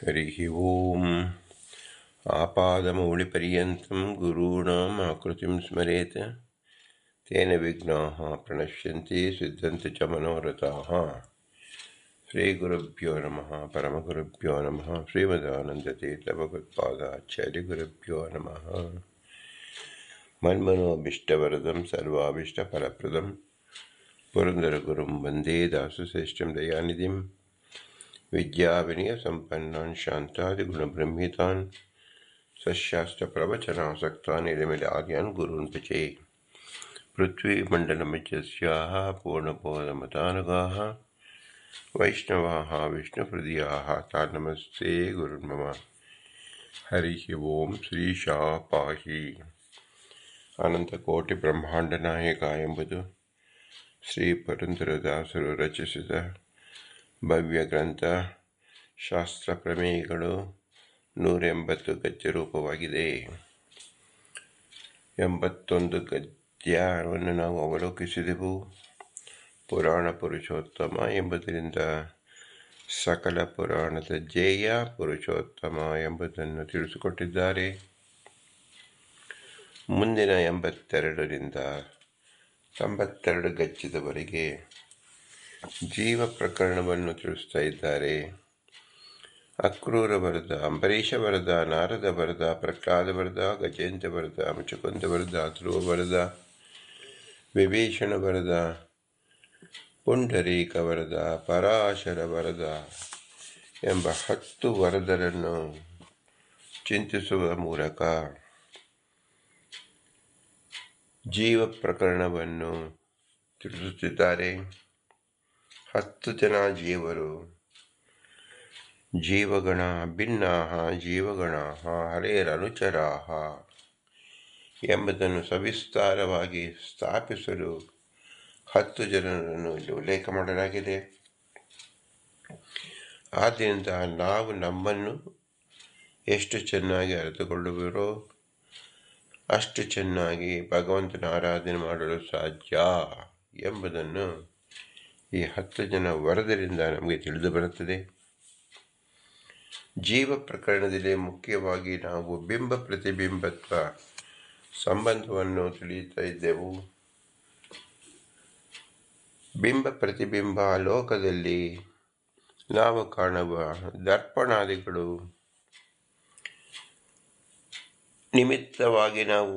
हरिः ओम्। आपादमौलिपर्यन्तं गुरूणाम् आकृतिं स्मरेत् तेन विघ्नाः प्रणश्यन्ति सिद्धन्ति च मनोरथाः। श्रीगुरुभ्यो नमः। परमगुरुभ्यो नमः। श्रीमदानन्दतीर्थभगवत्पादाचार्यगुरुभ्यो नमः। मन्मनोभीष्टवरदं सर्वाभीष्टफलप्रदं पुरन्दरगुरुं वन्दे दासश्रेष्ठं दयानिधिं विद्याविनयसम्पन्नान् शान्तादिगुणब्रह्मितान् सशास्त्रप्रवचनासक्तान् निरमिलार्यान् गुरून् भजे। पृथ्वीमण्डलमित्यस्याः पूर्णबोधमतानुगाः वैष्णवाः विष्णुहृदयाः तान् नमस्ते गुरुर्मम। हरिः ओं। ಶ್ರೀಶಾಃ ಪಾಹಿ. ಅನಂತಕೋಟಿ ಬ್ರಹ್ಮಾಂಡ ನಾಯಕ ಎಂಬುದು ಶ್ರೀ ಪುರಂದರದಾಸರು ರಚಿಸಿದ ಭವ್ಯ ಗ್ರಂಥ. ಶಾಸ್ತ್ರ ಪ್ರಮೇಯಗಳು 180 ಗದ್ಯ ರೂಪವಾಗಿದೆ. 81 ಗದ್ಯವನ್ನು ನಾವು ಅವಲೋಕಿಸಿದೆವು. ಪುರಾಣ ಪುರುಷೋತ್ತಮ ಎಂಬುದರಿಂದ ಸಕಲ ಪುರಾಣದ ಜೇಯ ಪುರುಷೋತ್ತಮ ಎಂಬುದನ್ನು ತಿಳಿಸಿಕೊಟ್ಟಿದ್ದಾರೆ. ಮುಂದಿನ 82ರಿಂದ 92 ಗದ್ಯದವರೆಗೆ ಜೀವ ಪ್ರಕರಣವನ್ನು ತಿಳಿಸ್ತಾ ಇದ್ದಾರೆ. ಅಕ್ರೂರ ವರದ, ಅಂಬರೀಷ ವರದ, ನಾರದ ವರದ, ಪ್ರಹ್ಲಾದ ವರದ, ಗಜೇಂದ್ರ ವರದ, ಮುಚುಕುಂದ ವರದ, ಧ್ರುವ ವರದ, ವಿಭೀಷಣ ವರದ, ಪುಂಡರೀಕ ವರದ, ಪರಾಶರ ವರದ ಎಂಬ 10 ವರದರನ್ನು ಚಿಂತಿಸುವ ಮೂಲಕ ಜೀವ ಪ್ರಕರಣವನ್ನು ತಿಳಿಸುತ್ತಿದ್ದಾರೆ. 10 ಜನ ಜೀವರು ಜೀವಗಣ ಭಿನ್ನಾಃ ಜೀವಗಣಾಃ ಹರೇರನುಚರಾಃ ಎಂಬುದನ್ನು ಸವಿಸ್ತಾರವಾಗಿ ಸ್ಥಾಪಿಸಲು 10 ಜನರನ್ನು ಇಲ್ಲಿ ಉಲ್ಲೇಖ ಮಾಡಲಾಗಿದೆ. ಆದ್ದರಿಂದ ನಾವು ನಮ್ಮನ್ನು ಎಷ್ಟು ಚೆನ್ನಾಗಿ ಅರಿತುಕೊಳ್ಳುವಿರೋ ಅಷ್ಟು ಚೆನ್ನಾಗಿ ಭಗವಂತನ ಆರಾಧನೆ ಮಾಡಲು ಸಾಧ್ಯ ಎಂಬುದನ್ನು ಈ 10 ಜನ ವರದರಿಂದ ನಮಗೆ ತಿಳಿದು ಬರುತ್ತದೆ. ಜೀವ ಪ್ರಕರಣದಲ್ಲಿ ಮುಖ್ಯವಾಗಿ ನಾವು ಬಿಂಬ ಪ್ರತಿಬಿಂಬತ್ವ ಸಂಬಂಧವನ್ನು ತಿಳಿಯುತ್ತಾ ಇದ್ದೆವು. ಬಿಂಬ ಪ್ರತಿಬಿಂಬ ಲೋಕದಲ್ಲಿ ನಾವು ಕಾಣುವ ದರ್ಪಣಾದಿಗಳು ನಿಮಿತ್ತವಾಗಿ ನಾವು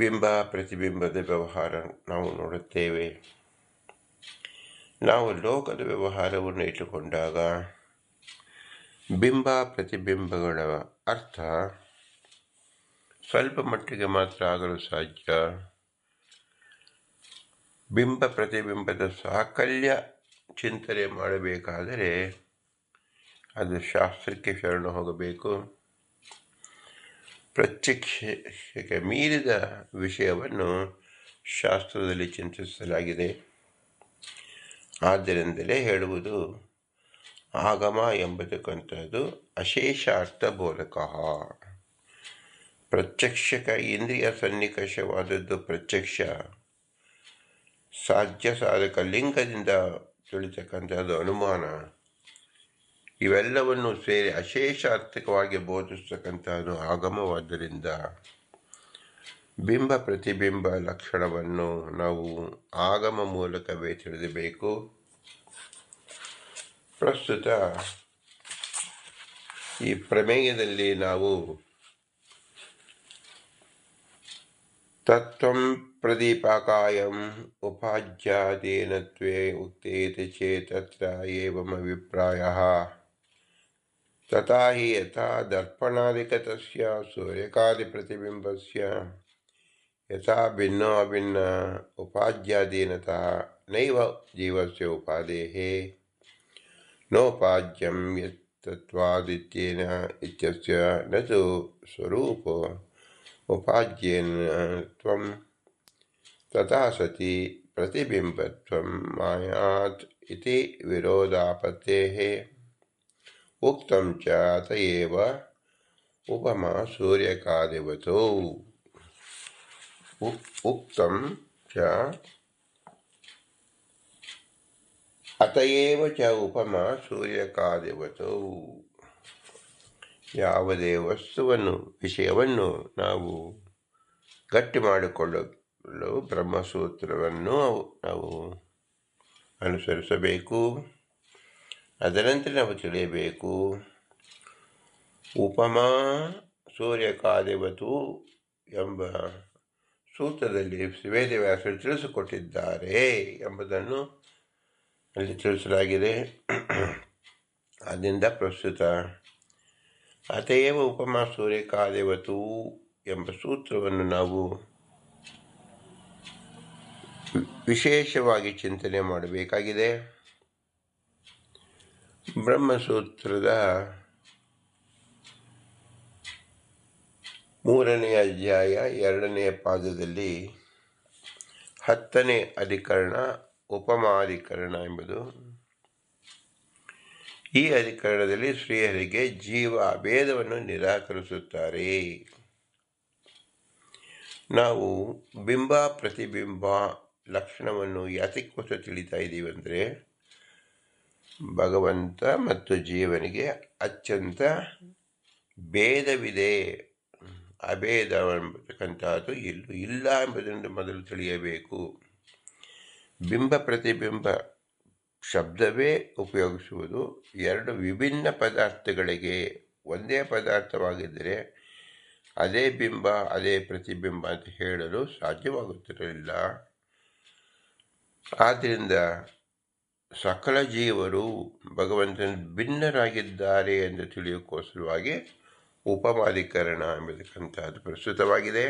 ಬಿಂಬ ಪ್ರತಿಬಿಂಬದ ವ್ಯವಹಾರ ನಾವು ನೋಡುತ್ತೇವೆ. ನಾವು ಲೋಕದ ವ್ಯವಹಾರವನ್ನು ಇಟ್ಟುಕೊಂಡಾಗ ಬಿಂಬ ಪ್ರತಿಬಿಂಬಗಳ ಅರ್ಥ ಸ್ವಲ್ಪ ಮಟ್ಟಿಗೆ ಮಾತ್ರ ಆಗಲು ಸಾಧ್ಯ. ಬಿಂಬ ಪ್ರತಿಬಿಂಬದ ಸಾಕಲ್ಯ ಚಿಂತನೆ ಮಾಡಬೇಕಾದರೆ ಅದು ಶಾಸ್ತ್ರಕ್ಕೆ ಶರಣ ಹೋಗಬೇಕು. ಪ್ರತ್ಯಕ್ಷಕ್ಕೆ ಮೀರಿದ ವಿಷಯವನ್ನು ಶಾಸ್ತ್ರದಲ್ಲಿ ಚಿಂತಿಸಲಾಗಿದೆ. ಆದ್ದರಿಂದಲೇ ಹೇಳುವುದು ಆಗಮ ಎಂಬತಕ್ಕಂಥದ್ದು ಅಶೇಷ ಅರ್ಥಬೋಧಕ. ಪ್ರತ್ಯಕ್ಷಕ ಇಂದ್ರಿಯ ಸನ್ನಿಕರ್ಷವಾದದ್ದು ಪ್ರತ್ಯಕ್ಷ. ಸಾಧ್ಯ ಸಾಧಕ ಲಿಂಗದಿಂದ ತಿಳಿತಕ್ಕಂಥದ್ದು ಅನುಮಾನ. ಇವೆಲ್ಲವನ್ನು ಸೇರಿ ಅಶೇಷ ಅರ್ಥಕವಾಗಿ ಬೋಧಿಸ್ತಕ್ಕಂಥದ್ದು ಆಗಮವಾದ್ದರಿಂದ ಬಿಂಬ ಪ್ರತಿಬಿಂಬ ಲಕ್ಷಣವನ್ನು ನಾವು ಆಗಮ ಮೂಲಕವೇ ತಿಳಿಯಬೇಕು. ಪ್ರಸ್ತುತ ಈ ಪ್ರಮೇಯದಲ್ಲಿ ನಾವು ತತ್ವಂ ಪ್ರದೀಪಕಾಯಂ ಉಪಾಜ್ಯಾದೇನತ್ವೇ ಉಕ್ತೇತಿ ಚೇತತ್ರ ಏವಮಭಿಪ್ರಾಯಃ ತಥಾ ಹಿ ಯಥಾ ದರ್ಪಣಾದಿಕತಸ್ಯ ಸೂರ್ಯಕಾದಿಪ್ರತಿಬಿಂಬಸ್ಯ ಯಥಾ ಭಿನ್ನೋ ಅಭಿನ್ನ ಉಪಾಜ್ಯಾದೀನತಃ ನೈವ ಜೀವಸ್ಯ ಉಪಾದೇಃ ನೋಪಾಜ್ಯಂ ಯತ್ತತ್ವಾದಿತ್ಯೇನ ಇತ್ಯಸ್ಯ ನ ತು ಸ್ವರೂಪ ಉಪಾಜ್ಯೇನ ತ್ವಂ ತಥಾ ಸತಿ ಪ್ರತಿಬಿಂಬತ್ವಂ ಮಾಯಾತ್ ಇತಿ ವಿರೋಧಾಪತ್ತೇಃ ಉಕ್ತಂ ಚ ಅತಯೇವ ಉಪಮಾ ಸೂರ್ಯಕಾದಿವತೋ. ಉಕ್ತಂ ಚ ಅತಯೇವ ಚ ಉಪಮಾ ಸೂರ್ಯಕಾದಿವತೌ. ಯಾವುದೇ ವಸ್ತುವನ್ನು ವಿಷಯವನ್ನು ನಾವು ಗಟ್ಟಿ ಮಾಡಿಕೊಳ್ಳಲು ಬ್ರಹ್ಮಸೂತ್ರವನ್ನು ನಾವು ಅನುಸರಿಸಬೇಕು. ಅದರಂತೆ ನಾವು ತಿಳಿಯಬೇಕು. ಉಪಮಾ ಸೂರ್ಯಕಾದಿವತು ಎಂಬ ಸೂತ್ರದಲ್ಲಿ ವೇದವ್ಯಾಸರು ತಿಳಿಸಿಕೊಟ್ಟಿದ್ದಾರೆ ಎಂಬುದನ್ನು ಅಲ್ಲಿ ತಿಳಿಸಲಾಗಿದೆ. ಆದ್ದರಿಂದ ಪ್ರಸ್ತುತ ಅತಯೇವ ಉಪಮಾ ಸೂರ್ಯಕಾದಿವತು ಎಂಬ ಸೂತ್ರವನ್ನು ನಾವು ವಿಶೇಷವಾಗಿ ಚಿಂತನೆ ಮಾಡಬೇಕಾಗಿದೆ. ಬ್ರಹ್ಮಸೂತ್ರದ 3ನೇ ಅಧ್ಯಾಯ 2ನೇ ಪಾದದಲ್ಲಿ 10ನೇ ಅಧಿಕರಣ ಉಪಮಾಧಿಕರಣ ಎಂಬುದು. ಈ ಅಧಿಕರಣದಲ್ಲಿ ಶ್ರೀಹರಿಗೆ ಜೀವ ಅಭೇದವನ್ನು ನಿರಾಕರಿಸುತ್ತಾರೆ. ನಾವು ಬಿಂಬ ಪ್ರತಿಬಿಂಬ ಲಕ್ಷಣವನ್ನು ಯಾತಕ್ಕೋಸ್ಕರ ತಿಳಿತಾ ಇದ್ದೀವಿ ಅಂದರೆ, ಭಗವಂತ ಮತ್ತು ಜೀವನಿಗೆ ಅತ್ಯಂತ ಭೇದವಿದೆ. ಅಭೇದ ಎಂಬತಕ್ಕಂಥದ್ದು ಎಲ್ಲೂ ಇಲ್ಲ ಎಂಬುದನ್ನು ಮೊದಲು ತಿಳಿಯಬೇಕು. ಬಿಂಬ ಪ್ರತಿಬಿಂಬ ಶಬ್ದವೇ ಉಪಯೋಗಿಸುವುದು 2 ವಿಭಿನ್ನ ಪದಾರ್ಥಗಳಿಗೆ. ಒಂದೇ ಪದಾರ್ಥವಾಗಿದ್ದರೆ ಅದೇ ಬಿಂಬ ಅದೇ ಪ್ರತಿಬಿಂಬ ಅಂತ ಹೇಳಲು ಸಾಧ್ಯವಾಗುತ್ತಿರಲಿಲ್ಲ. ಆದ್ದರಿಂದ ಸಕಲ ಜೀವರು ಭಗವಂತನ ಭಿನ್ನರಾಗಿದ್ದಾರೆ ಎಂದು ತಿಳಿಯೋಕ್ಕೋಸ್ಕರವಾಗಿ ಉಪಮಾಧಿಕರಣ ಎಂಬತಕ್ಕಂಥದ್ದು ಪ್ರಸ್ತುತವಾಗಿದೆ.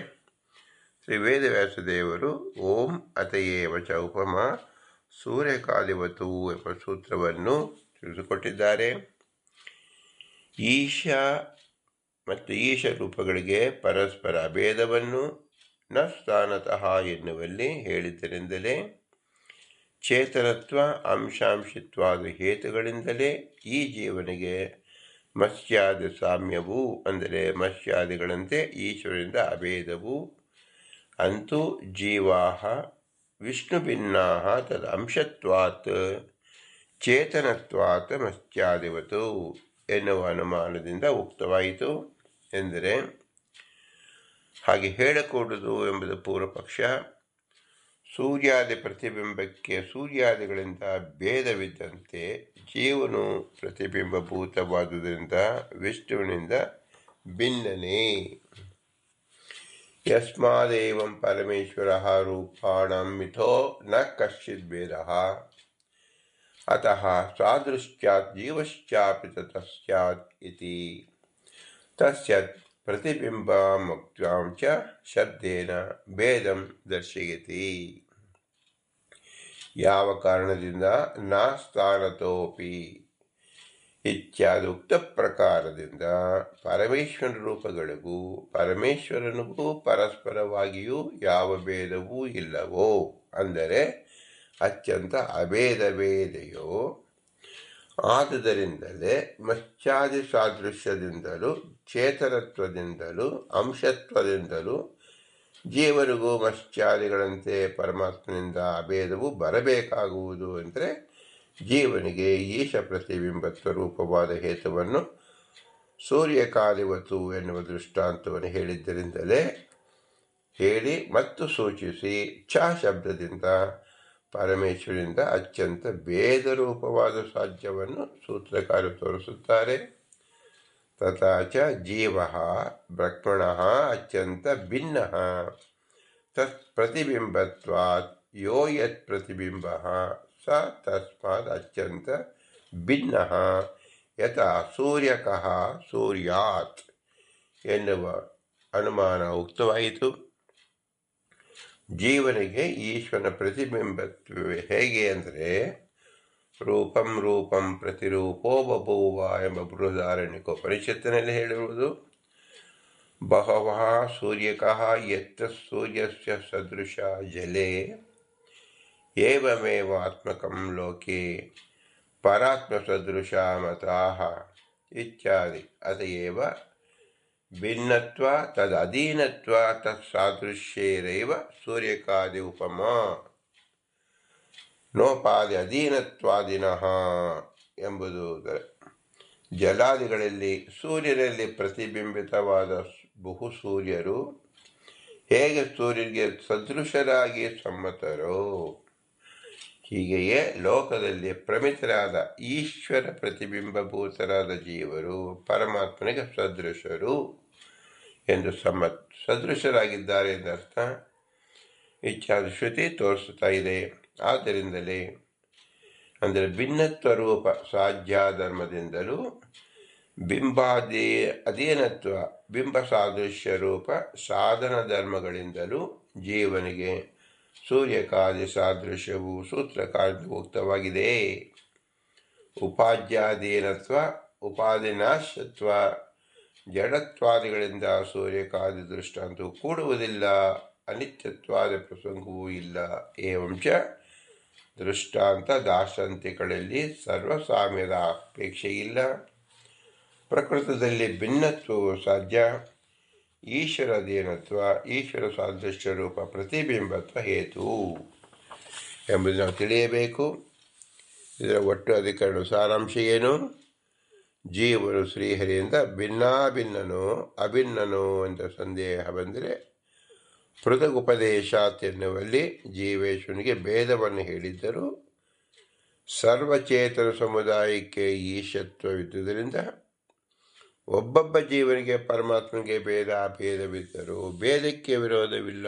ಶ್ರೀ ವೇದವ್ಯಾಸ ದೇವರು ಓಂ ಅತಯೇವ ಚ ಉಪಮಾ ಸೂರ್ಯಕಾದಿವತು ಎಂಬ ಸೂತ್ರವನ್ನು ತಿಳಿಸಿಕೊಟ್ಟಿದ್ದಾರೆ. ಈಶ ಮತ್ತು ಈಶ ರೂಪಗಳಿಗೆ ಪರಸ್ಪರ ಅಭೇದವನ್ನು ನ ಸ್ಥಾನತಃ ಎನ್ನುವಲ್ಲಿ ಹೇಳಿದ್ದರಿಂದಲೇ, ಚೇತನತ್ವ ಅಂಶಾಂಶಿತ್ವಾದ ಹೇತುಗಳಿಂದಲೇ ಈ ಜೀವನಿಗೆ ಮತ್ಸ್ಯಾದಿ ಸಾಮ್ಯವು, ಅಂದರೆ ಮತ್ಸ್ಯಾದಿಗಳಂತೆ ಈಶ್ವರನಿಂದ ಅಭೇದವು. ಅಂತೂ ಜೀವಾಹ ವಿಷ್ಣು ಭಿನ್ನಾಹ ತದ್ ಅಂಶತ್ವಾತ್ ಚೇತನತ್ವಾತ್ ಮತ್ಸ್ಯಾದಿವತು ಎನ್ನುವ ಅನುಮಾನದಿಂದ ಉಕ್ತವಾಯಿತು. ಎಂದರೆ ಹಾಗೆ ಹೇಳಕೂಡದು ಎಂಬುದು ಪೂರ್ವಪಕ್ಷ. ಸೂರ್ಯಾದಿ ಪ್ರತಿಬಿಂಬಕ್ಕೆ ಸೂರ್ಯಾದಿಗಳಿಂದ ಭೇದವಿದ್ದಂತೆ ಜೀವನು ಪ್ರತಿಬಿಂಬಭೂತವಾದುದರಿಂದ ವಿಷ್ಣುವಿನಿಂದ ಭಿನ್ನನೇ. ಯಸ್ಮಾದೇವಂ ಪರಮೇಶ್ವರಃ ರೂಪಾಣಂ ಮಿಥೋ ನ ಕಶ್ಚಿದ್ ಭೇದಃ ಅತಃ ಸಾದೃಶ್ಯಾತ್ ಜೀವಶ್ಚಾಪಿ ತಸ್ಯಾತ್ ಇತಿ ತಸ್ಯಾತ್ ಪ್ರತಿಬಿಂಬಮುಕ್ತ್ವಾಂ ಚ ಶಬ್ದೇನ ಭೇದಂ ದರ್ಶಯತಿ. ಯಾವ ಕಾರಣದಿಂದ ನಾ ಸ್ಥಾನತೋಪಿ ಇತ್ಯಾದಿ ಉಕ್ತ ಪ್ರಕಾರದಿಂದ ಪರಮೇಶ್ವರ ರೂಪಗಳಿಗೂ ಪರಮೇಶ್ವರನಿಗೂ ಪರಸ್ಪರವಾಗಿಯೂ ಯಾವ ಭೇದವೂ ಇಲ್ಲವೋ, ಅಂದರೆ ಅತ್ಯಂತ ಅಭೇದವೇದೆಯೋ, ಆದುದರಿಂದಲೇ ಮತ್ಸ್ಯಾದಿ ಸಾದೃಶ್ಯದಿಂದಲೂ ಚೇತನತ್ವದಿಂದಲೂ ಅಂಶತ್ವದಿಂದಲೂ ಜೀವನಿಗೂ ಮತ್ಸ್ಯಾದಿಗಳಂತೆ ಪರಮಾತ್ಮನಿಂದ ಅಭೇದವು ಬರಬೇಕಾಗುವುದು. ಅಂದರೆ ಜೀವನಿಗೆ ಈಶ ಪ್ರತಿಬಿಂಬತ್ವ ರೂಪವಾದ ಹೇತುವನ್ನು ಸೂರ್ಯಕಾದಿವತು ಎನ್ನುವ ದೃಷ್ಟಾಂತವನ್ನು ಹೇಳಿದ್ದರಿಂದಲೇ ಹೇಳಿ ಮತ್ತು ಸೂಚಿಸಿ ಛ ಶಬ್ದದಿಂದ ಪರಮೇಶ್ವರನಿಂದ ಅತ್ಯಂತ ಭೇದ ರೂಪವಾದ ಸಾಧ್ಯವನ್ನು ಸೂತ್ರಕಾರರು ತೋರಿಸುತ್ತಾರೆ. ತಥಾ ಚ ಜೀವಃ ಬ್ರಹ್ಮಣಃ ಅತ್ಯಂತ ಭಿನ್ನಃ ತತ್ ಪ್ರತಿಬಿಂಬತ್ವಾತ್ ಯೋ ಯತ್ ಪ್ರತಿಬಿಂಬಃ ಸ ತಸ್ಮಾತ್ ಅತ್ಯಂತ ಭಿನ್ನಃ ಯಥಾ ಸೂರ್ಯಕಃ ಸೂರ್ಯಾತ್ ಎನ್ನುವ ಅನುಮಾನ ಉಕ್ತವಾಯಿತು. ಜೀವನಿಗೆ ಈಶ್ವರನ ಪ್ರತಿಬಿಂಬತ್ವವೇ ಹೇಗೆ ಅಂದರೆ, ರೂಪಂ ರೂಪಂ ಪ್ರತಿರೂಪೋ ಬಭೂವ ಎಂಬ ಬೃಹದಾರಣ್ಯಕೋಪನಿಷತ್ತಿನಲ್ಲಿ ಹೇಳಿರುವುದು. ಬಹವಃ ಸೂರ್ಯಕಃ ಯತ್ತ ಸೂರ್ಯಸ್ಯ ಸದೃಶ ಜಲೇ ಏವಮೇವಾತ್ಮಕಂ ಲೋಕೆ ಪರಾತ್ಮಸದೃಶ ಮತಾಃ ಇತ್ಯಾದಿ. ಅತಯೇವ ಭಿನ್ನತ್ವ ತದಧೀನತ್ವ ತತ್ಸಾದೃಶ್ಯೇರೈವ ಸೂರ್ಯಕಾದಿ ಉಪಮಾ. ನೋಪಾದಿ ಅಧೀನತ್ವಾದಿನಃ ಎಂಬುದು ಜಲಾದಿಗಳಲ್ಲಿ ಸೂರ್ಯನಲ್ಲಿ ಪ್ರತಿಬಿಂಬಿತವಾದ ಬಹು ಸೂರ್ಯರು ಹೇಗೆ ಸೂರ್ಯನಿಗೆ ಸದೃಶರಾಗಿ ಸಮ್ಮತರೋ ಹೀಗೆಯೇ ಲೋಕದಲ್ಲಿ ಪ್ರಮಿತರಾದ ಈಶ್ವರ ಪ್ರತಿಬಿಂಬಭೂತರಾದ ಜೀವರು ಪರಮಾತ್ಮನಿಗೆ ಸದೃಶರು ಎಂದು ಸದೃಶರಾಗಿದ್ದಾರೆ ಎಂದರ್ಥ. ಇತ್ಯಾದಿ ಶ್ರುತಿ ತೋರಿಸ್ತಾ ಇದೆ. ಆದ್ದರಿಂದಲೇ ಅಂದರೆ ಭಿನ್ನತ್ವ ರೂಪ ಸಾಧ್ಯಾಧರ್ಮದಿಂದಲೂ ಬಿಂಬಾದಿ ಅಧೀನತ್ವ ಬಿಂಬ ಸಾದೃಶ್ಯ ರೂಪ ಸಾಧನ ಧರ್ಮಗಳಿಂದಲೂ ಜೀವನಿಗೆ ಸೂರ್ಯಕಾದಿ ಸಾದೃಶ್ಯವು ಸೂತ್ರಕಾರದಿಂದ ಉಕ್ತವಾಗಿದೆ. ಉಪಾಧ್ಯಾಧೀನತ್ವ ಉಪಾಧಿನಾಶತ್ವ ಜಡತ್ವಾದಿಗಳಿಂದ ಸೂರ್ಯಕಾದಿ ದೃಷ್ಟಾಂತವು ಕೂಡುವುದಿಲ್ಲ. ಅನಿತ್ಯತ್ವಾದ ಪ್ರಸಂಗವೂ ಇಲ್ಲ. ಏವಂಚ ದೃಷ್ಟಾಂತ ದಾರ್ಶನಿಕಗಳಲ್ಲಿ ಸರ್ವಸಾಮ್ಯದ ಅಪೇಕ್ಷೆ ಇಲ್ಲ. ಪ್ರಕೃತದಲ್ಲಿ ಭಿನ್ನತ್ವವು ಸಾಧ್ಯ. ಈಶ್ವರಾಧೀನತ್ವ ಈಶ್ವರ ಸಾದೃಶ್ಯ ರೂಪ ಪ್ರತಿಬಿಂಬತ್ವ ಹೇತು ಎಂಬುದು ನಾವು ತಿಳಿಯಬೇಕು. ಇದರ ಒಟ್ಟು ಅಧಿಕರಣ ಸಾರಾಂಶ ಏನು? ಜೀವನು ಶ್ರೀಹರಿಯಿಂದ ಭಿನ್ನಾಭಿನ್ನನೋ ಅಭಿನ್ನನೋ ಅಂತ ಸಂದೇಹ ಬಂದರೆ ಪೃಥಗುಪದೇಶಾತ್ ಎನ್ನುವಲ್ಲಿ ಜೀವೇಶ್ವರನಿಗೆ ಭೇದವನ್ನು ಹೇಳಿದ್ದರು. ಸರ್ವಚೇತನ ಸಮುದಾಯಕ್ಕೆ ಈಶತ್ವವಿದ್ದುದರಿಂದ ಒಬ್ಬೊಬ್ಬ ಜೀವನಿಗೆ ಪರಮಾತ್ಮನಿಗೆ ಭೇದವಿದ್ದರೂ ಭೇದಕ್ಕೆ ವಿರೋಧವಿಲ್ಲ.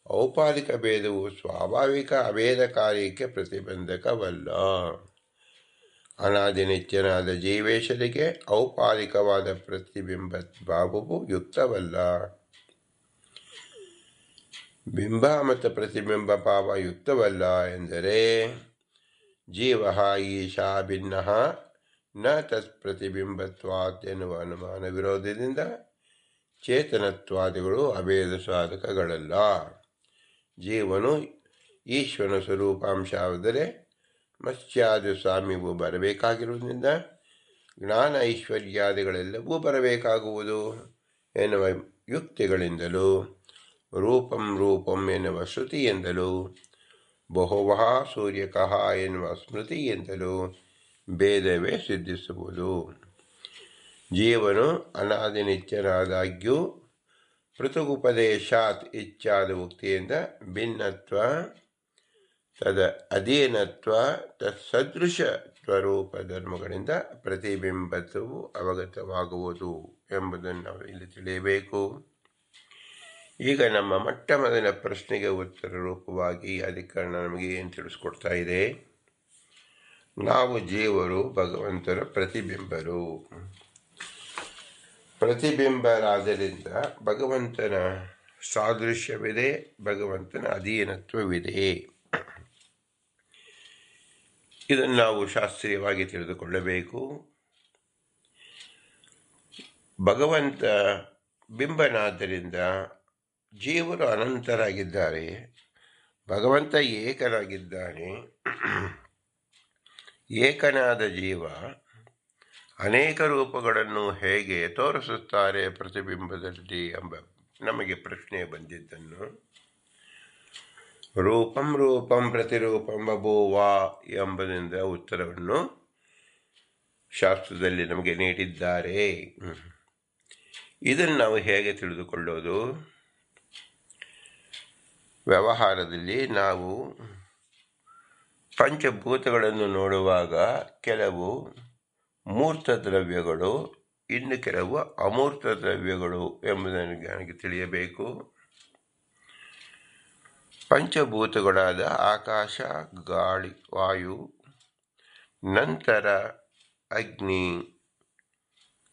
ಔಪಾಧಿಕ ಭೇದವು ಸ್ವಾಭಾವಿಕ ಅಭೇದ ಕಾರ್ಯಕ್ಕೆ ಪ್ರತಿಬಂಧಕವಲ್ಲ. ಅನಾದಿ ನಿತ್ಯನಾದ ಜೀವೇಶರಿಗೆ ಔಪಾಧಿಕವಾದ ಪ್ರತಿಬಿಂಬ ಭಾವವು ಯುಕ್ತವಲ್ಲ. ಬಿಂಬ ಮತ್ತು ಪ್ರತಿಬಿಂಬ ಭಾವ ಯುಕ್ತವಲ್ಲ ಎಂದರೆ ಜೀವ ಈಶಾ ಭಿನ್ನ ನ ತತ್ ಪ್ರತಿಬಿಂಬತ್ವಾತ್ ಎನ್ನುವ ಅನುಮಾನ ವಿರೋಧದಿಂದ ಚೇತನತ್ವಾದಿಗಳು ಅಭೇದ ಸಾಧಕಗಳಲ್ಲ. ಜೀವನು ಈಶ್ವರನ ಸ್ವರೂಪಾಂಶವಾದರೆ ಮತ್ಸ್ಯಾದಿ ಸಾಮ್ಯವು ಬರಬೇಕಾಗಿರುವುದರಿಂದ ಜ್ಞಾನ ಐಶ್ವರ್ಯಾದಿಗಳೆಲ್ಲವೂ ಬರಬೇಕಾಗುವುದು ಎನ್ನುವ ಯುಕ್ತಿಗಳಿಂದಲೂ ರೂಪಂ ರೂಪಂ ಎನ್ನುವ ಶ್ರುತಿಯಿಂದಲೂ ಬಹುವಃ ಸೂರ್ಯಕಃ ಎನ್ನುವ ಸ್ಮೃತಿಯಿಂದಲೂ ಭೇದವೇ ಸಿದ್ಧಿಸುವುದು. ಜೀವನು ಅನಾದಿ ನಿತ್ಯನಾದಾಗ್ಯೂ ಪೃಥಗುಪದೇಶಾತ್ ಇಚ್ಛಾದ ಉಕ್ತಿಯಿಂದ ಭಿನ್ನತ್ವ ತದ ಅಧೀನತ್ವ ತತ್ಸದೃಶ ಸ್ವರೂಪ ಧರ್ಮಗಳಿಂದ ಪ್ರತಿಬಿಂಬತ್ವವು ಅವಗತವಾಗುವುದು ಎಂಬುದನ್ನು ನಾವು ಇಲ್ಲಿ ತಿಳಿಯಬೇಕು. ಈಗ ನಮ್ಮ ಮೊಟ್ಟ ಮೊದಲ ಪ್ರಶ್ನೆಗೆ ಉತ್ತರ ರೂಪವಾಗಿ ಅಧಿಕರಣ ನಮಗೆ ಏನು ತಿಳಿಸ್ಕೊಡ್ತಾ ಇದೆ? ನಾವು ಜೀವರು ಭಗವಂತನ ಪ್ರತಿಬಿಂಬರು. ಪ್ರತಿಬಿಂಬರಾದ್ದರಿಂದ ಭಗವಂತನ ಸಾದೃಶ್ಯವಿದೆ, ಭಗವಂತನ ಅಧೀನತ್ವವಿದೆ. ಇದನ್ನು ನಾವು ಶಾಸ್ತ್ರೀಯವಾಗಿ ತಿಳಿದುಕೊಳ್ಳಬೇಕು. ಭಗವಂತ ಬಿಂಬನಾದ್ದರಿಂದ ಜೀವರು ಅನಂತರಾಗಿದ್ದಾರೆ, ಭಗವಂತ ಏಕನಾಗಿದ್ದಾನೆ. ಏಕನಾದ ಜೀವ ಅನೇಕ ರೂಪಗಳನ್ನು ಹೇಗೆ ತೋರಿಸುತ್ತಾರೆ ಪ್ರತಿಬಿಂಬದಲ್ಲಿ ಎಂಬ ನಮಗೆ ಪ್ರಶ್ನೆ ಬಂದಿದ್ದನ್ನು ರೂಪಂ ರೂಪಂ ಪ್ರತಿರೂಪಂ ಬಭೂವ ಎಂಬುದರಿಂದ ಉತ್ತರವನ್ನು ಶಾಸ್ತ್ರದಲ್ಲಿ ನಮಗೆ ನೀಡಿದ್ದಾರೆ. ಇದನ್ನು ನಾವು ಹೇಗೆ ತಿಳಿದುಕೊಳ್ಳೋದು? ವ್ಯವಹಾರದಲ್ಲಿ ನಾವು ಪಂಚಭೂತಗಳನ್ನು ನೋಡುವಾಗ ಕೆಲವು ಮೂರ್ತ ದ್ರವ್ಯಗಳು, ಇನ್ನು ಕೆಲವು ಅಮೂರ್ತ ದ್ರವ್ಯಗಳು ಎಂಬುದನ್ನು ನನಗೆ ತಿಳಿಯಬೇಕು. ಪಂಚಭೂತಗಳಾದ ಆಕಾಶ, ಗಾಳಿ, ವಾಯು, ನಂತರ ಅಗ್ನಿ,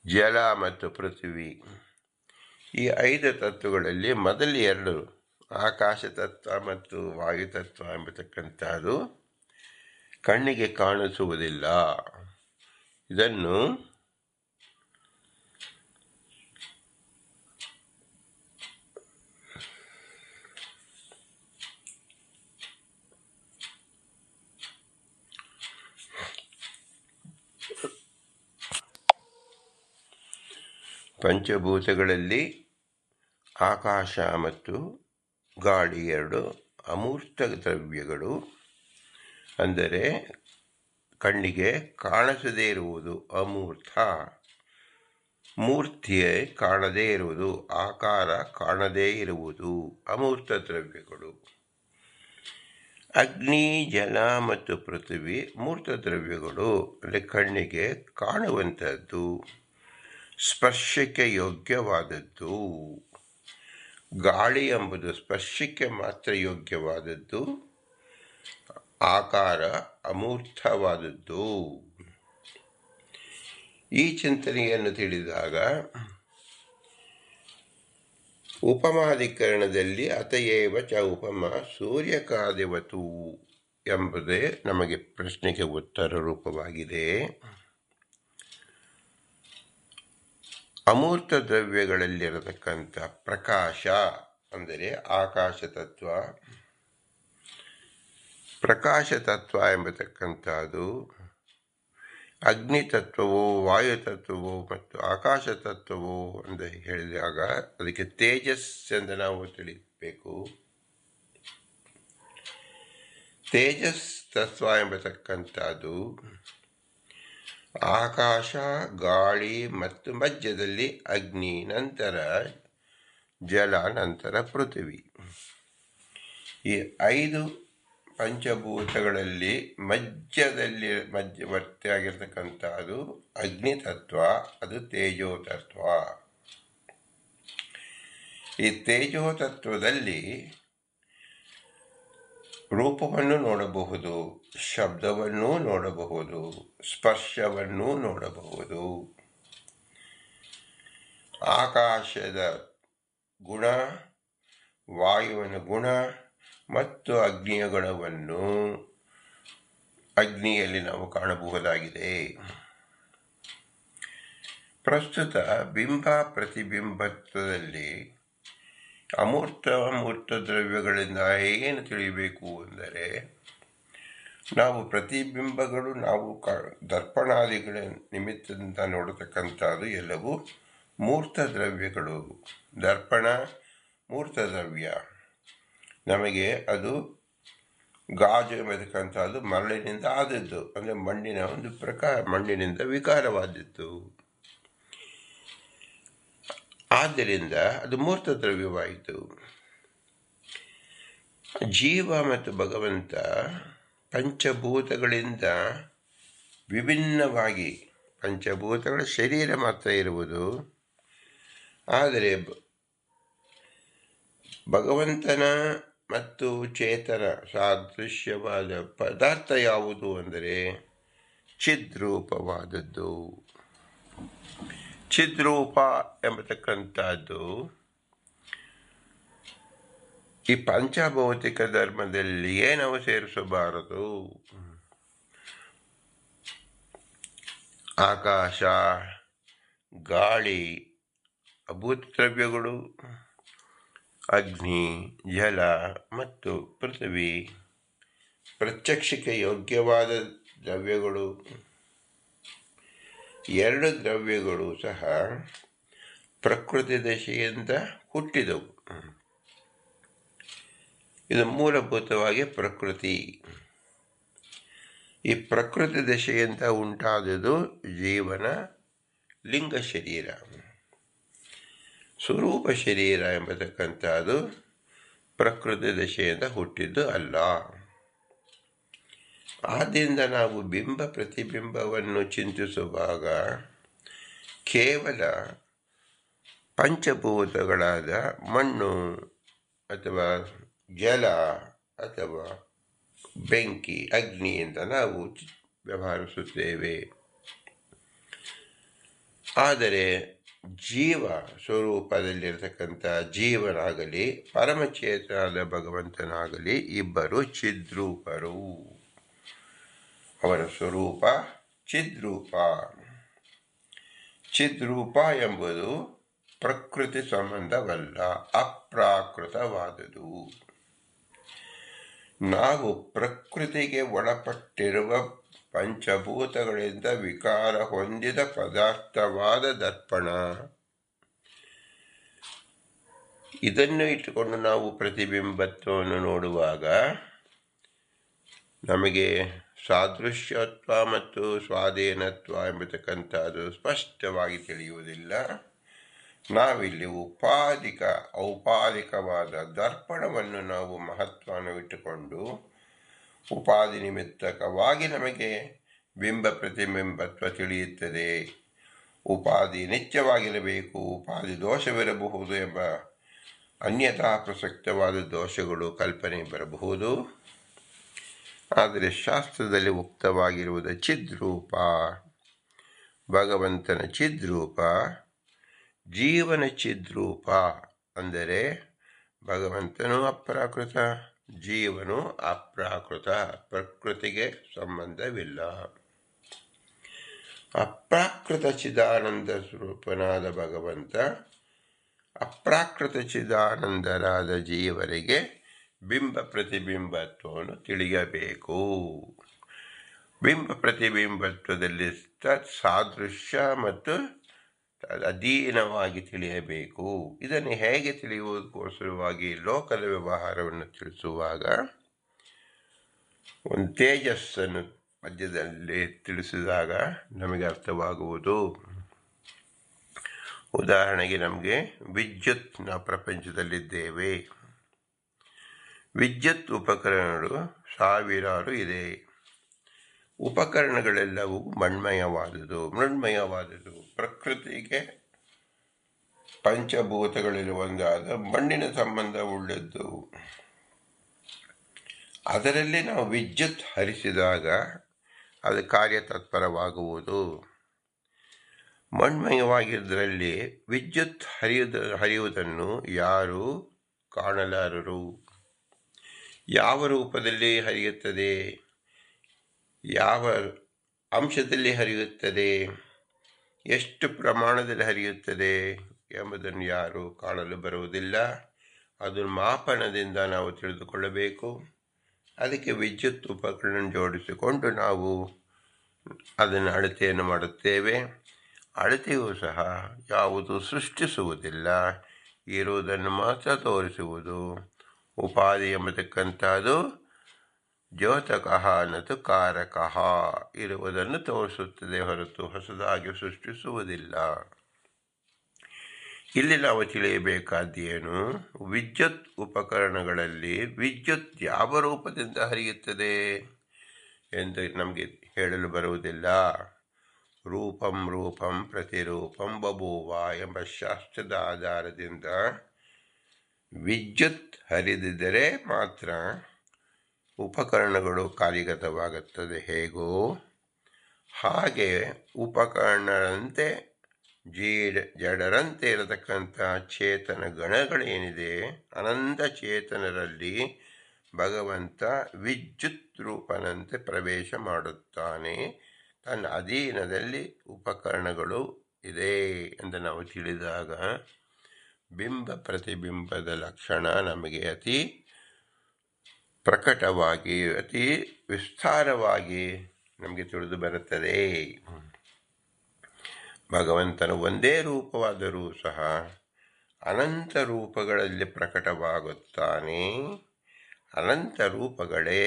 ಜಲ ಮತ್ತು ಪೃಥ್ವಿ, ಈ 5 ತತ್ವಗಳಲ್ಲಿ ಮೊದಲ 2 ಆಕಾಶ ತತ್ವ ಮತ್ತು ವಾಯುತತ್ವ ಎಂಬತಕ್ಕಂಥದ್ದು ಕಣ್ಣಿಗೆ ಕಾಣಿಸುವುದಿಲ್ಲ. ಇದನ್ನು ಪಂಚಭೂತಗಳಲ್ಲಿ ಆಕಾಶ ಮತ್ತು ಗಾಳಿ 2 ಅಮೂರ್ತ ದ್ರವ್ಯಗಳು. ಅಂದರೆ ಕಣ್ಣಿಗೆ ಕಾಣಿಸದೇ ಇರುವುದು ಅಮೂರ್ತ. ಮೂರ್ತಿಯೇ ಕಾಣದೇ ಇರುವುದು, ಆಕಾರ ಕಾಣದೇ ಇರುವುದು ಅಮೂರ್ತ ದ್ರವ್ಯಗಳು. ಅಗ್ನಿ, ಜಲ ಮತ್ತು ಪೃಥ್ವಿ ಮೂರ್ತ ದ್ರವ್ಯಗಳು, ಅಂದರೆ ಕಣ್ಣಿಗೆ ಕಾಣುವಂಥದ್ದು, ಸ್ಪರ್ಶಕ್ಕೆ ಯೋಗ್ಯವಾದದ್ದು. ಗಾಳಿ ಎಂಬುದು ಸ್ಪರ್ಶಕ್ಕೆ ಮಾತ್ರ ಯೋಗ್ಯವಾದದ್ದು, ಆಕಾರ ಅಮೂರ್ತವಾದದ್ದು. ಈ ಚಿಂತನೆಯನ್ನು ತಿಳಿದಾಗ ಉಪಮಾಧಿಕರಣದಲ್ಲಿ ಅತಯೇವ ಚ ಉಪಮ ಸೂರ್ಯಕಾದಿವತು ಎಂಬುದೇ ನಮಗೆ ಪ್ರಶ್ನೆಗೆ ಉತ್ತರ ರೂಪವಾಗಿದೆ. ಅಮೂರ್ತ ದ್ರವ್ಯಗಳಲ್ಲಿರತಕ್ಕಂಥ ಪ್ರಕಾಶ ಅಂದರೆ ಆಕಾಶ ತತ್ವ, ಪ್ರಕಾಶ ತತ್ವ ಎಂಬತಕ್ಕಂಥದ್ದು ಅಗ್ನಿ ತತ್ವವೋ, ವಾಯು ತತ್ವವೋ ಮತ್ತು ಆಕಾಶ ತತ್ವವೋ ಅಂತ ಹೇಳಿದಾಗ ಅದಕ್ಕೆ ತೇಜಸ್ ಎಂದು ನಾವು ತಿಳಿಸಬೇಕು. ತೇಜಸ್ ತತ್ವ ಎಂಬತಕ್ಕಂಥದ್ದು ಆಕಾಶ, ಗಾಳಿ ಮತ್ತು ಮಧ್ಯದಲ್ಲಿ ಅಗ್ನಿ, ನಂತರ ಜಲ, ನಂತರ ಪೃಥ್ವಿ. ಈ 5 ಪಂಚಭೂತಗಳಲ್ಲಿ ಮಧ್ಯವರ್ತಿಯಾಗಿರ್ತಕ್ಕಂಥದ್ದು ಅಗ್ನಿ ತತ್ವ, ಅದು ತೇಜೋ ತತ್ವ. ಈ ತೇಜೋ ತತ್ವದಲ್ಲಿ ರೂಪವನ್ನು ನೋಡಬಹುದು, ಶಬ್ದವನ್ನು ನೋಡಬಹುದು, ಸ್ಪರ್ಶವನ್ನು ನೋಡಬಹುದು. ಆಕಾಶದ ಗುಣ, ವಾಯುವಿನ ಗುಣ ಮತ್ತು ಅಗ್ನಿಯ ಗುಣವನ್ನು ಅಗ್ನಿಯಲ್ಲಿ ನಾವು ಕಾಣಬಹುದಾಗಿದೆ. ಪ್ರಸ್ತುತ ಬಿಂಬ ಪ್ರತಿಬಿಂಬತ್ವದಲ್ಲಿ ಅಮೂರ್ತ ದ್ರವ್ಯಗಳಿಂದ ಏನು ತಿಳಿಯಬೇಕು ಅಂದರೆ, ನಾವು ಪ್ರತಿಬಿಂಬಗಳು, ನಾವು ದರ್ಪಣಾದಿಗಳ ನಿಮಿತ್ತದಿಂದ ನೋಡತಕ್ಕಂಥದ್ದು ಎಲ್ಲವೂ ಮೂರ್ತ ದ್ರವ್ಯಗಳು. ದರ್ಪಣ ಮೂರ್ತ ದ್ರವ್ಯ. ನಮಗೆ ಅದು ಗಾಜು ಎಂಬತಕ್ಕಂಥದ್ದು ಮರಳಿನಿಂದ ಆದದ್ದು, ಅಂದರೆ ಮಣ್ಣಿನ ಒಂದು ಮಣ್ಣಿನಿಂದ ವಿಕಾರವಾದದ್ದು. ಆದ್ದರಿಂದ ಅದು ಮೂರ್ತ ದ್ರವ್ಯವಾಯಿತು. ಜೀವ ಮತ್ತು ಭಗವಂತ ಪಂಚಭೂತಗಳಿಂದ ವಿಭಿನ್ನವಾಗಿ, ಪಂಚಭೂತಗಳ ಶರೀರ ಮಾತ್ರ ಇರುವುದು, ಆದರೆ ಭಗವಂತನ ಮತ್ತು ಚೇತನ ಸಾದೃಶ್ಯವಾದ ಪದಾರ್ಥ ಯಾವುದು ಅಂದರೆ ಚಿದ್ರೂಪವಾದದ್ದು. ಚಿದ್ರೂಪ ಎಂಬತಕ್ಕಂಥದ್ದು ಈ ಪಂಚಭೌತಿಕ ಧರ್ಮದಲ್ಲಿಯೇ ನಾವು ಸೇರಿಸಬಾರದು. ಆಕಾಶ, ಗಾಳಿ ಅಭೂತ ದ್ರವ್ಯಗಳು, ಅಗ್ನಿ, ಜಲ ಮತ್ತು ಪೃಥ್ವಿ ಪ್ರತ್ಯಕ್ಷಕ್ಕೆ ಯೋಗ್ಯವಾದ ದ್ರವ್ಯಗಳು. 2 ದ್ರವ್ಯಗಳು ಸಹ ಪ್ರಕೃತಿ ದಶೆಯಿಂದ ಹುಟ್ಟಿದವು. ಇದು ಮೂಲಭೂತವಾಗಿ ಪ್ರಕೃತಿ. ಈ ಪ್ರಕೃತಿ ದಶೆಯಿಂದ ಉಂಟಾದುದು ಜೀವನ ಲಿಂಗ ಶರೀರ. ಸ್ವರೂಪ ಶರೀರ ಎಂಬತಕ್ಕಂಥದ್ದು ಪ್ರಕೃತಿ ದಶೆಯಿಂದ ಹುಟ್ಟಿದ್ದು ಅಲ್ಲ. ಆದ್ದರಿಂದ ನಾವು ಬಿಂಬ ಪ್ರತಿಬಿಂಬವನ್ನು ಚಿಂತಿಸುವಾಗ ಕೇವಲ ಪಂಚಭೂತಗಳಾದ ಮಣ್ಣು ಅಥವಾ ಜಲ ಅಥವಾ ಬೆಂಕಿ, ಅಗ್ನಿಯಿಂದ ನಾವು ವ್ಯವಹರಿಸುತ್ತೇವೆ. ಆದರೆ ಜೀವ ಸ್ವರೂಪದಲ್ಲಿರತಕ್ಕಂಥ ಜೀವನಾಗಲಿ ಪರಮಚೇತನಾದ ಭಗವಂತನಾಗಲಿ ಇಬ್ಬರು ಚಿದ್ರೂಪರು. ಅವರ ಸ್ವರೂಪ ಚಿದ್ರೂಪ. ಚಿದ್ರೂಪ ಎಂಬುದು ಪ್ರಕೃತಿ ಸಂಬಂಧವಲ್ಲ, ಅಪ್ರಾಕೃತವಾದುದು. ನಾವು ಪ್ರಕೃತಿಗೆ ಒಳಪಟ್ಟಿರುವ ಪಂಚಭೂತಗಳಿಂದ ವಿಕಾರ ಹೊಂದಿದ ಪದಾರ್ಥವಾದ ದರ್ಪಣ. ಇದನ್ನು ಇಟ್ಟುಕೊಂಡು ನಾವು ಪ್ರತಿಬಿಂಬತ್ವವನ್ನು ನೋಡುವಾಗ ನಮಗೆ ಸಾದೃಶ್ಯತ್ವ ಮತ್ತು ಸ್ವಾಧೀನತ್ವ ಎಂಬತಕ್ಕಂಥದ್ದು ಸ್ಪಷ್ಟವಾಗಿ ತಿಳಿಯುವುದಿಲ್ಲ. ನಾವಿಲ್ಲಿ ಔಪಾಧಿಕವಾದ ದರ್ಪಣವನ್ನು ನಾವು ಮಹತ್ವವನ್ನು ಇಟ್ಟುಕೊಂಡು ಉಪಾಧಿ ನಿಮಿತ್ತಕವಾಗಿ ನಮಗೆ ಬಿಂಬ ಪ್ರತಿಬಿಂಬತ್ವ ತಿಳಿಯುತ್ತದೆ. ಉಪಾಧಿ ನಿತ್ಯವಾಗಿರಬೇಕು, ಉಪಾಧಿ ದೋಷವಿರಬಹುದು ಎಂಬ ಅನ್ಯಥಾ ಪ್ರಸಕ್ತವಾದ ದೋಷಗಳು ಕಲ್ಪನೆ ಬರಬಹುದು. ಆದರೆ ಶಾಸ್ತ್ರದಲ್ಲಿ ಉಕ್ತವಾಗಿರುವುದು ಚಿದ್ರೂಪ, ಭಗವಂತನ ಚಿದ್ರೂಪ, ಜೀವನ ಚಿದ್ರೂಪ. ಅಂದರೆ ಭಗವಂತನು ಅಪ್ರಾಕೃತ, ಜೀವನು ಅಪ್ರಾಕೃತ, ಪ್ರಕೃತಿಗೆ ಸಂಬಂಧವಿಲ್ಲ. ಅಪ್ರಾಕೃತ ಚಿದಾನಂದ ಸ್ವರೂಪನಾದ ಭಗವಂತ ಅಪ್ರಾಕೃತ ಚಿದಾನಂದರಾದ ಜೀವರಿಗೆ ಬಿಂಬ ಪ್ರತಿಬಿಂಬತ್ವವನ್ನು ತಿಳಿಯಬೇಕು. ಬಿಂಬ ಪ್ರತಿಬಿಂಬತ್ವದಲ್ಲಿ ಸಾದೃಶ್ಯ ಮತ್ತು ಅಧೀನವಾಗಿ ತಿಳಿಯಬೇಕು. ಇದನ್ನು ಹೇಗೆ ತಿಳಿಯುವುದಕ್ಕೋಸ್ಕರವಾಗಿ ಲೋಕದ ವ್ಯವಹಾರವನ್ನು ತಿಳಿಸುವಾಗ ಒಂದು ತೇಜಸ್ಸನ್ನು ಮಧ್ಯದಲ್ಲಿ ತಿಳಿಸಿದಾಗ ನಮಗೆ ಅರ್ಥವಾಗುವುದು. ಉದಾಹರಣೆಗೆ ನಮಗೆ ವಿದ್ಯುತ್, ನಾವು ಪ್ರಪಂಚದಲ್ಲಿದ್ದೇವೆ, ವಿದ್ಯುತ್ ಉಪಕರಣಗಳು ಸಾವಿರಾರು ಇದೆ. ಉಪಕರಣಗಳೆಲ್ಲವೂ ಮೃಣ್ಮಯವಾದುದು. ಪ್ರಕೃತಿಗೆ ಪಂಚಭೂತಗಳಲ್ಲಿ ಒಂದಾದ ಮಣ್ಣಿನ ಸಂಬಂಧ ಉಳ್ಳದ್ದು. ಅದರಲ್ಲಿ ನಾವು ವಿದ್ಯುತ್ ಹರಿಸಿದಾಗ ಅದು ಕಾರ್ಯತತ್ಪರವಾಗುವುದು. ಮಣ್ಮಯವಾಗಿದ್ದರಲ್ಲಿ ವಿದ್ಯುತ್ ಹರಿಯುವುದನ್ನು ಯಾರು ಕಾಣಲಾರರು. ಯಾವ ರೂಪದಲ್ಲಿ ಹರಿಯುತ್ತದೆ, ಯಾವ ಅಂಶದಲ್ಲಿ ಹರಿಯುತ್ತದೆ, ಎಷ್ಟು ಪ್ರಮಾಣದಲ್ಲಿ ಹರಿಯುತ್ತದೆ ಎಂಬುದನ್ನು ಯಾರು ಕಾಣಲು ಬರುವುದಿಲ್ಲ. ಅದನ್ನು ಮಾಪನದಿಂದ ನಾವು ತಿಳಿದುಕೊಳ್ಳಬೇಕು. ಅದಕ್ಕೆ ವಿದ್ಯುತ್ ಉಪಕರಣ ಜೋಡಿಸಿಕೊಂಡು ನಾವು ಅದನ್ನು ಅಳತೆಯನ್ನು ಮಾಡುತ್ತೇವೆ. ಅಳತೆಯೂ ಸಹ ಯಾವುದು ಸೃಷ್ಟಿಸುವುದಿಲ್ಲ, ಇರುವುದನ್ನು ಮಾತ್ರ ತೋರಿಸುವುದು. ಉಪಾಧಿ ಎಂಬತಕ್ಕಂಥದ್ದು ದ್ಯೋತಕಃ ನತು ಕಾರಕಃ, ಇರುವುದನ್ನು ತೋರಿಸುತ್ತದೆ ಹೊರತು ಹೊಸದಾಗಿ ಸೃಷ್ಟಿಸುವುದಿಲ್ಲ. ಇಲ್ಲಿ ನಾವು ತಿಳಿಯಬೇಕಾದ್ದೇನು, ವಿದ್ಯುತ್ ಉಪಕರಣಗಳಲ್ಲಿ ವಿದ್ಯುತ್ ಯಾವ ರೂಪದಿಂದ ಹರಿಯುತ್ತದೆ ಎಂದು ನಮಗೆ ಹೇಳಲು ಬರುವುದಿಲ್ಲ. ರೂಪಂ ಪ್ರತಿರೂಪಂ ಬಭೂವ ಎಂಬ ಶಾಸ್ತ್ರದ ಆಧಾರದಿಂದ ವಿದ್ಯುತ್ ಹರಿದಿದ್ದರೆ ಮಾತ್ರ ಉಪಕರಣಗಳು ಕಾರ್ಯಗತವಾಗುತ್ತದೆ. ಹೇಗೋ ಹಾಗೆ ಉಪಕರಣರಂತೆ ಜಡರಂತೆ ಇರತಕ್ಕಂಥ ಚೇತನ ಗಣಗಳೇನಿದೆ, ಅನಂತ ಚೇತನರಲ್ಲಿ ಭಗವಂತ ವಿದ್ಯುತ್ ರೂಪನಂತೆ ಪ್ರವೇಶ ಮಾಡುತ್ತಾನೆ. ತನ್ನ ಅಧೀನದಲ್ಲಿ ಉಪಕರಣಗಳು ಇದೆ ಎಂದು ನಾವು ತಿಳಿದಾಗ ಬಿಂಬ ಪ್ರತಿಬಿಂಬದ ಲಕ್ಷಣ ನಮಗೆ ಅತಿ ಪ್ರಕಟವಾಗಿ, ಅತಿ ವಿಸ್ತಾರವಾಗಿ ನಮಗೆ ತಿಳಿದು ಬರುತ್ತದೆ. ಭಗವಂತನು ಒಂದೇ ರೂಪವಾದರೂ ಸಹ ಅನಂತ ರೂಪಗಳಲ್ಲಿ ಪ್ರಕಟವಾಗುತ್ತಾನೆ. ಅನಂತ ರೂಪಗಳೇ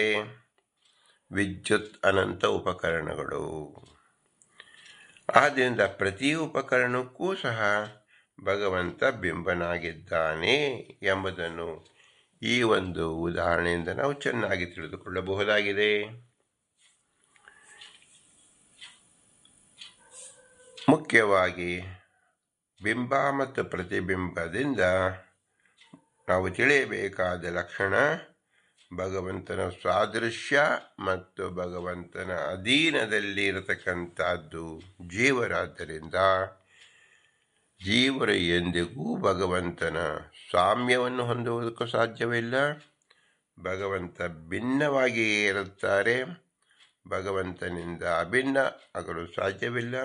ವಿದ್ಯುತ್ ಅನಂತ ಉಪಕರಣಗಳು. ಆದ್ದರಿಂದ ಪ್ರತಿ ಉಪಕರಣಕ್ಕೂ ಸಹ ಭಗವಂತ ಬಿಂಬನಾಗಿದ್ದಾನೆ ಎಂಬುದನ್ನು ಈ ಒಂದು ಉದಾಹರಣೆಯಿಂದ ನಾವು ಚೆನ್ನಾಗಿ ತಿಳಿದುಕೊಳ್ಳಬಹುದಾಗಿದೆ. ಮುಖ್ಯವಾಗಿ ಬಿಂಬ ಮತ್ತು ಪ್ರತಿಬಿಂಬದಿಂದ ನಾವು ತಿಳಿಯಬೇಕಾದ ಲಕ್ಷಣ ಭಗವಂತನ ಸಾದೃಶ್ಯ ಮತ್ತು ಭಗವಂತನ ಅಧೀನದಲ್ಲಿ ಇರತಕ್ಕಂಥದ್ದು ಜೀವರಾದ್ದರಿಂದ ಜೀವರು ಎಂದಿಗೂ ಭಗವಂತನ ಸಾಮ್ಯವನ್ನು ಹೊಂದುವುದಕ್ಕೂ ಸಾಧ್ಯವಿಲ್ಲ. ಭಗವಂತ ಭಿನ್ನವಾಗಿಯೇ ಇರುತ್ತಾರೆ. ಭಗವಂತನಿಂದ ಅಭಿನ್ನ ಆಗಲು ಸಾಧ್ಯವಿಲ್ಲ.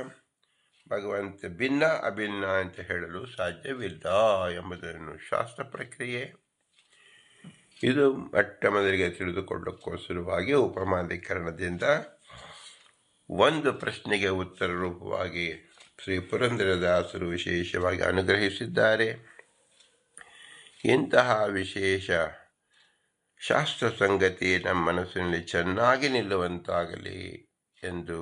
ಭಗವಂತ ಭಿನ್ನ ಅಭಿನ್ನ ಅಂತ ಹೇಳಲು ಸಾಧ್ಯವಿಲ್ಲ ಎಂಬುದನ್ನು ಶಾಸ್ತ್ರ ಪ್ರಕ್ರಿಯೆ. ಇದು ಮೊದಲಿಗೆ ತಿಳಿದುಕೊಳ್ಳೋಕ್ಕೋಸ್ಕರವಾಗಿ ಉಪಮಾಧಿಕರಣದಿಂದ ಒಂದು ಪ್ರಶ್ನೆಗೆ ಉತ್ತರ ರೂಪವಾಗಿ ಶ್ರೀ ಪುರಂದರದಾಸರು ವಿಶೇಷವಾಗಿ ಅನುಗ್ರಹಿಸಿದ್ದಾರೆ. ಇಂತಹ ವಿಶೇಷ ಶಾಸ್ತ್ರ ಸಂಗತಿ ನಮ್ಮ ಮನಸ್ಸಿನಲ್ಲಿ ಚೆನ್ನಾಗಿ ನಿಲ್ಲುವಂತಾಗಲಿ ಎಂದು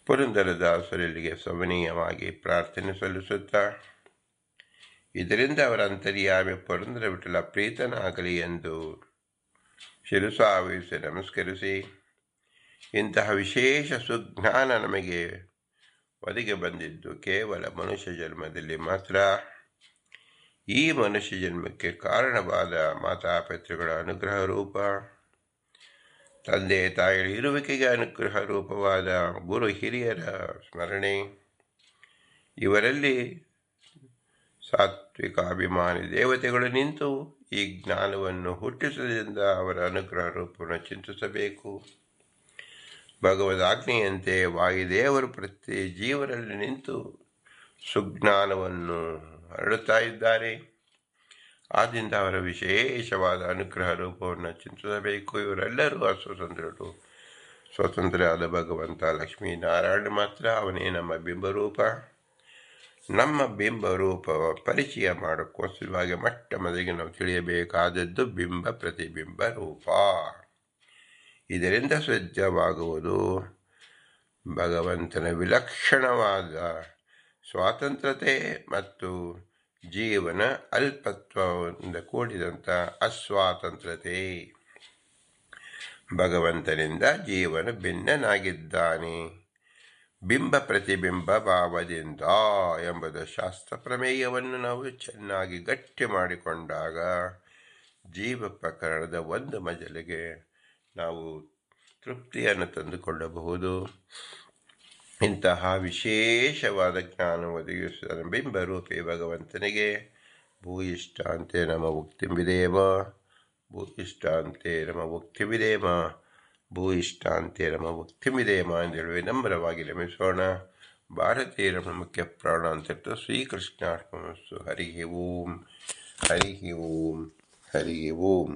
ಪುರಂದರದಾಸರಲ್ಲಿಗೆ ಸಮನೀಯವಾಗಿ ಪ್ರಾರ್ಥನೆ ಸಲ್ಲಿಸುತ್ತಾ, ಇದರಿಂದ ಅವರ ಅಂತರ್ಯಾಮಿ ಪುರಂದರ ವಿಠಲ ಪ್ರೀತನಾಗಲಿ ಎಂದು ಶಿರಸಾವಹಿಸಿ ನಮಸ್ಕರಿಸಿ, ಇಂತಹ ವಿಶೇಷ ಸುಜ್ಞಾನ ನಮಗೆ ಒದಗಿ ಬಂದಿದ್ದು ಕೇವಲ ಮನುಷ್ಯ ಜನ್ಮದಲ್ಲಿ ಮಾತ್ರ. ಈ ಮನುಷ್ಯ ಜನ್ಮಕ್ಕೆ ಕಾರಣವಾದ ಮಾತಾಪಿತೃಗಳ ಅನುಗ್ರಹ ರೂಪ, ತಂದೆ ತಾಯಿಗಳ ಇರುವಿಕೆಗೆ ಅನುಗ್ರಹ ರೂಪವಾದ ಗುರು ಹಿರಿಯರ ಸ್ಮರಣೆ, ಇವರಲ್ಲಿ ಸಾತ್ವಿಕ ಅಭಿಮಾನಿ ದೇವತೆಗಳು ನಿಂತು ಈ ಜ್ಞಾನವನ್ನು ಹುಟ್ಟಿಸುವುದರಿಂದ ಅವರ ಅನುಗ್ರಹ ರೂಪವನ್ನು ಚಿಂತಿಸಬೇಕು. ಭಗವದಾಜ್ಞೆಯಂತೆ ವಾಯುದೇವರು ಪ್ರತಿ ಜೀವರಲ್ಲಿ ನಿಂತು ಸುಜ್ಞಾನವನ್ನು ಹರಡುತ್ತಾ ಇದ್ದಾರೆ. ಆದ್ದರಿಂದ ಅವರ ವಿಶೇಷವಾದ ಅನುಗ್ರಹ ರೂಪವನ್ನು ಚಿಂತಿಸಬೇಕು. ಇವರೆಲ್ಲರೂ ಅಸ್ವತಂತ್ರರು. ಸ್ವತಂತ್ರರಾದ ಭಗವಂತ ಲಕ್ಷ್ಮೀನಾರಾಯಣ ಮಾತ್ರ. ಅವನೇ ನಮ್ಮ ಬಿಂಬರೂಪ. ನಮ್ಮ ಬಿಂಬರೂಪ ಪರಿಚಯ ಮಾಡೋಕ್ಕೋಸ್ಕರವಾಗಿ ಮೊಟ್ಟ ಮೊದಲಿಗೆ ನಾವು ತಿಳಿಯಬೇಕಾದದ್ದು ಬಿಂಬ ಪ್ರತಿಬಿಂಬ ರೂಪ. ಇದರಿಂದ ಸಿದ್ಧವಾಗುವುದು ಭಗವಂತನ ವಿಲಕ್ಷಣವಾದ ಸ್ವಾತಂತ್ರ್ಯತೆ ಮತ್ತು ಜೀವನ ಅಲ್ಪತ್ವದಿಂದ ಕೂಡಿದಂಥ ಅಸ್ವಾತಂತ್ರ್ಯತೆ. ಭಗವಂತನಿಂದ ಜೀವನ ಭಿನ್ನನಾಗಿದ್ದಾನೆ ಬಿಂಬ ಪ್ರತಿಬಿಂಬ ಭಾವದಿಂದ ಎಂಬುದು ಶಾಸ್ತ್ರ ಪ್ರಮೇಯವನ್ನು ನಾವು ಚೆನ್ನಾಗಿ ಗಟ್ಟಿ ಮಾಡಿಕೊಂಡಾಗ ಜೀವ ಪ್ರಕರಣದ ಒಂದು ಮಜಲಿಗೆ ನಾವು ತೃಪ್ತಿಯನ್ನು ತಂದುಕೊಳ್ಳಬಹುದು. ಇಂತಹ ವಿಶೇಷವಾದ ಜ್ಞಾನ ಒದಗಿಸಿದ ಬಿಂಬರೂಪಿ ಭಗವಂತನಿಗೆ ಭೂಯಿಷ್ಠಾಂತೆ ನಮ ಉಕ್ತಿಂಬಿದೇಮ, ಭೂಯಿಷ್ಠಾಂತೆ ನಮ ಉಕ್ತಿಂಬಿದೇಮ, ಭೂಯಿಷ್ಠಾಂತೆ ನಮ ಉಕ್ತಿಂಬಿದೇಮ ಎಂದೇಳುವೆ ವಿನಮ್ರವಾಗಿ ನಮಿಸೋಣ. ಭಾರತೀಯರ ಮುಖ್ಯ ಪ್ರಾಣ ಅಂತ ಶ್ರೀಕೃಷ್ಣಾರ್ಪಣಸ್ಸು. ಹರಿ ಓಂ, ಹರಿ ಓಂ, ಹರಿ ಓಂ.